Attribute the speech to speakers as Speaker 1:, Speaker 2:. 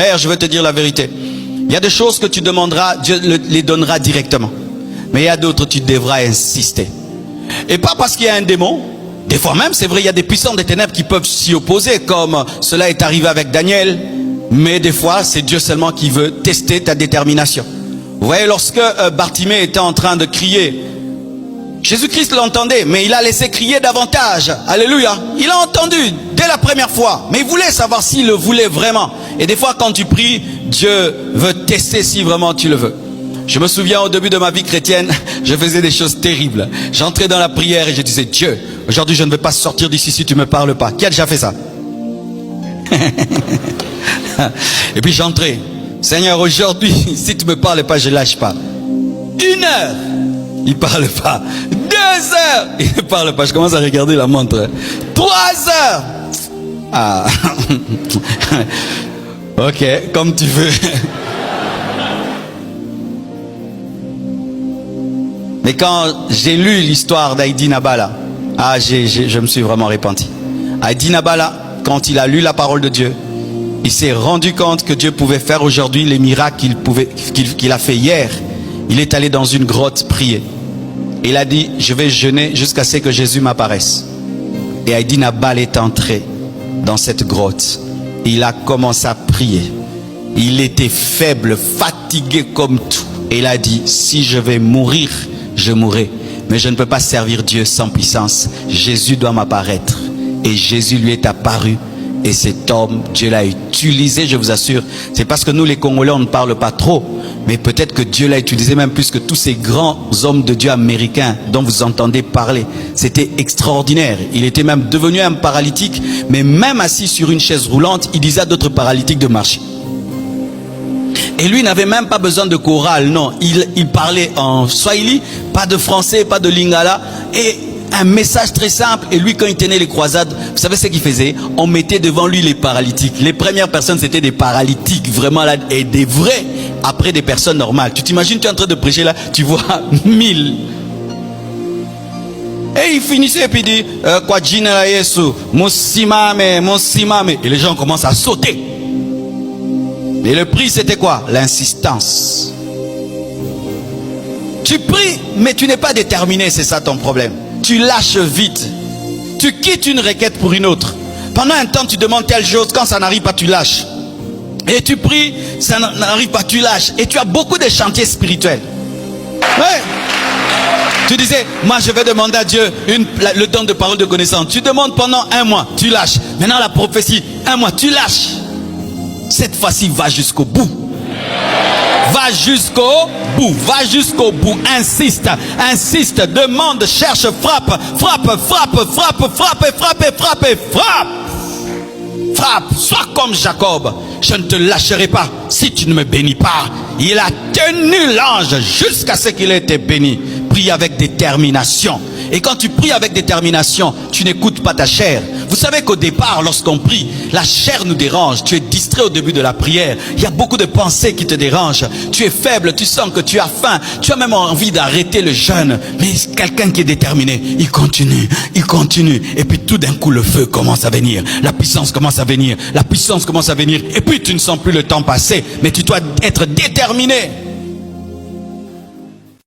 Speaker 1: Frère, je veux te dire la vérité. Il y a des choses que tu demanderas, Dieu les donnera directement. Mais il y a d'autres, tu devras insister. Et pas parce qu'il y a un démon. Des fois même, c'est vrai, il y a des puissants des ténèbres qui peuvent s'y opposer, comme cela est arrivé avec Daniel. Mais des fois, c'est Dieu seulement qui veut tester ta détermination. Vous voyez, lorsque Bartimée était en train de crier, Jésus-Christ l'entendait, mais il a laissé crier davantage. Alléluia. Il a entendu dès la première fois, mais il voulait savoir s'il le voulait vraiment. Et des fois, quand tu pries, Dieu veut tester si vraiment tu le veux. Je me souviens au début de ma vie chrétienne, je faisais des choses terribles. J'entrais dans la prière et je disais, Dieu, aujourd'hui je ne vais pas sortir d'ici si tu ne me parles pas. Qui a déjà fait ça? Et puis j'entrais, Seigneur, aujourd'hui, si tu ne me parles pas, je ne lâche pas. 1 heure, il ne parle pas. 2 heures, il ne parle pas. Je commence à regarder la montre. 3 heures. Ah. Ok, comme tu veux. Mais quand j'ai lu l'histoire d'Heidi Nabala, je me suis vraiment repenti. Heidi Nabala, quand il a lu la parole de Dieu, il s'est rendu compte que Dieu pouvait faire aujourd'hui les miracles qu'il a fait hier. Il est allé dans une grotte prier. Il a dit, je vais jeûner jusqu'à ce que Jésus m'apparaisse. Et Heidi Nabala est entré dans cette grotte. Il a commencé à prier. Il était faible, fatigué comme tout. Et il a dit, si je vais mourir, je mourrai. Mais je ne peux pas servir Dieu sans puissance. Jésus doit m'apparaître. Et Jésus lui est apparu. Et cet homme, Dieu l'a utilisé, je vous assure. C'est parce que nous les Congolais, on ne parle pas trop. Mais peut-être que Dieu l'a utilisé même plus que tous ces grands hommes de Dieu américains dont vous entendez parler. C'était extraordinaire. Il était même devenu un paralytique. Mais même assis sur une chaise roulante, il disait à d'autres paralytiques de marcher. Et lui n'avait même pas besoin de chorale, non. Il parlait en swahili, pas de français, pas de lingala. Et un message très simple. Et lui, quand il tenait les croisades, vous savez ce qu'il faisait? On mettait devant lui les paralytiques. Les premières personnes, c'était des paralytiques, vraiment là, et des vrais. Après, des personnes normales. Tu t'imagines, tu es en train de prêcher là, tu vois 1000. Et il finissait et puis il dit, Kwa jina la Yesu, Mosimame, Mosimame. Et les gens commencent à sauter. Et le prix, c'était quoi? L'insistance. Tu pries, mais tu n'es pas déterminé, c'est ça ton problème. Tu lâches vite. Tu quittes une requête pour une autre. Pendant un temps, tu demandes telle chose. Quand ça n'arrive pas, tu lâches. Et tu pries, ça n'arrive pas, tu lâches. Et tu as beaucoup de chantiers spirituels. Ouais. Tu disais, moi je vais demander à Dieu le don de parole de connaissance. Tu demandes pendant 1 mois, tu lâches. Maintenant la prophétie, 1 mois, tu lâches. Cette fois-ci, va jusqu'au bout. Va jusqu'au bout. Va jusqu'au bout. Insiste. Insiste. Demande, cherche, frappe. Frappe, frappe, frappe, frappe, frappe, frappe, frappe. Frappe. Sois comme Jacob. Je ne te lâcherai pas si tu ne me bénis pas. Il a tenu l'ange jusqu'à ce qu'il ait été béni. Prie avec détermination. Et quand tu pries avec détermination, tu n'écoutes pas ta chair. Vous savez qu'au départ, lorsqu'on prie, la chair nous dérange. Tu es distrait au début de la prière. Il y a beaucoup de pensées qui te dérangent. Tu es faible, tu sens que tu as faim. Tu as même envie d'arrêter le jeûne. Mais quelqu'un qui est déterminé, il continue, il continue. Et puis tout d'un coup, le feu commence à venir. La puissance commence à venir. La puissance commence à venir. Et puis tu ne sens plus le temps passer. Mais tu dois être déterminé.